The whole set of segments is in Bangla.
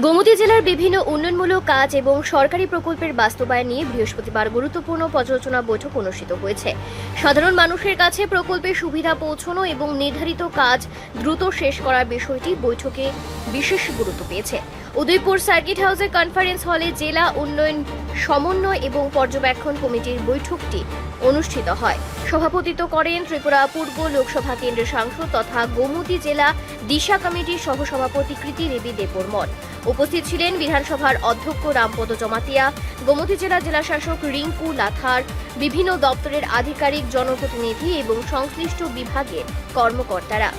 গোমতী জেলার বিভিন্ন উন্নয়নমূলক কাজ এবং সরকারি প্রকল্পের বাস্তবায়ন নিয়ে বৃহস্পতিবার গুরুত্বপূর্ণ পর্যালোচনা বৈঠক অনুষ্ঠিত হয়েছে। সাধারণ মানুষের কাছে প্রকল্পের সুবিধা পৌঁছানো এবং নির্ধারিত কাজ দ্রুত শেষ করার বিষয়টি বৈঠকে বিশেষ গুরুত্ব পেয়েছে। উদয়পুর সার্কিট হাউসের কনফারেন্স হলে জেলা উন্নয়ন সমন্বয় এবং পর্যবেক্ষণ কমিটির বৈঠকটি অনুষ্ঠিত হয়। সভাপতিত্ব করেন ত্রিপুরা পূর্ব লোকসভা কেন্দ্রের সাংসদ তথা গোমতী জেলা দিশা কমিটির সহসভাপতি কৃতি দেবী দেববর্মন। উপস্থিত ছিলেন বিধানসভার অধ্যক্ষ রামপদ জমাতিয়া, গোমতী জেলা জেলাশাসক রিঙ্কু লাথার, বিভিন্ন দপ্তরের আধিকারিক, জনপ্রতিনিধি এবং সংশ্লিষ্ট বিভাগের কর্মকর্তারা।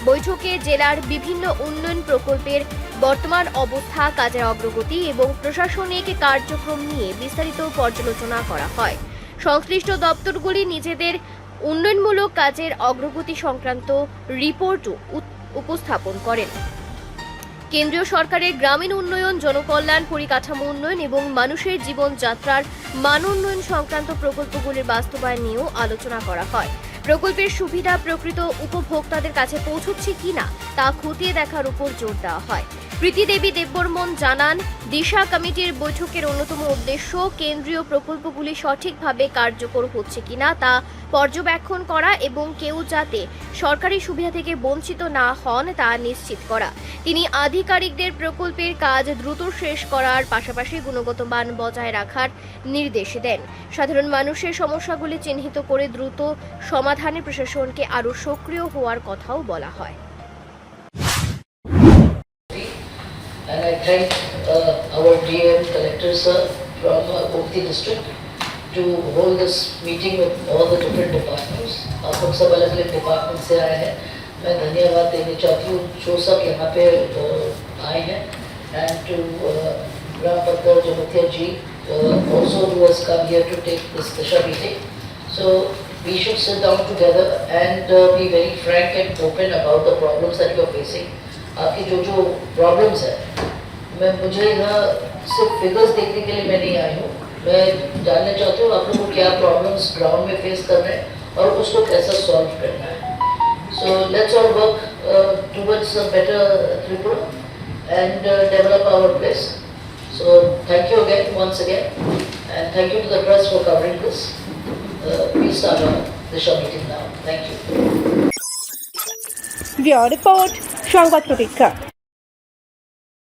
বৈঠকে জেলার বিভিন্ন উন্নয়ন প্রকল্পের বর্তমান অবস্থা, কাজের অগ্রগতি এবং প্রশাসনিক কার্যক্রম নিয়ে বিস্তারিত পর্যালোচনা করা হয়। সংশ্লিষ্ট দপ্তরগুলি নিজেদের উন্নয়নমূলক কাজের অগ্রগতি সংক্রান্ত রিপোর্টও উপস্থাপন করেন। কেন্দ্রীয় সরকারের গ্রামীণ উন্নয়ন, জনকল্যাণ, পরিকাঠামো উন্নয়ন এবং মানুষের জীবনযাত্রার মান উন্নয়ন সংক্রান্ত প্রকল্পগুলির বাস্তবায়ন নিয়েও আলোচনা করা হয়। প্রকল্পের সুবিধা প্রকৃত উপভোক্তাদের কাছে পৌঁছচ্ছে কিনা তা খতিয়ে দেখার উপর জোর দেওয়া হয়। কৃতি দেবী দেববর্মন জানান, দিশা কমিটির বৈঠকের অন্যতম উদ্দেশ্য কেন্দ্রীয় প্রকল্পগুলি সঠিকভাবে কার্যকর হচ্ছে কিনা তা পর্যবেক্ষণ করা এবং কেউ যাতে সরকারি সুবিধা থেকে বঞ্চিত না হন তা নিশ্চিত করা। তিনি আধিকারিকদের প্রকল্পের কাজ দ্রুত শেষ করার পাশাপাশি গুণগত মান বজায় রাখার নির্দেশ দেন। সাধারণ মানুষের সমস্যাগুলি চিহ্নিত করে দ্রুত সমাধানে প্রশাসনকে আরও সক্রিয় হওয়ার কথাও বলা হয়। And I thank our DM collector sir from Gomtee district to hold this meeting with all the different departments. आप लोग सब अलग-अलग department से आए हैं। मैं धन्यवाद देना चाहती हूँ जो सब यहाँ पे आए हैं and to Rampad Jamatia ji also who has come here to take this Disha meeting. So we should sit down together and be very frank and open about the problems that you are facing. आपकी जो प्रॉब्लम्स है, मुझे यहाँ सिर्फ फिगर्स देखने के लिए मैं नहीं आई हूँ। मैं जानना चाहती हूँ आप लोगों को क्या प्रॉब्लम्स ग्राउंड में फेस कर रहे हैं और उसको कैसे सॉल्व करना है। So let's all work towards a better Tripura and develop our place. So thank you again once again and thank you to the press for covering this. We start our Disha meeting now. Thank you. Report সংবাদ প্রতীক্ষা।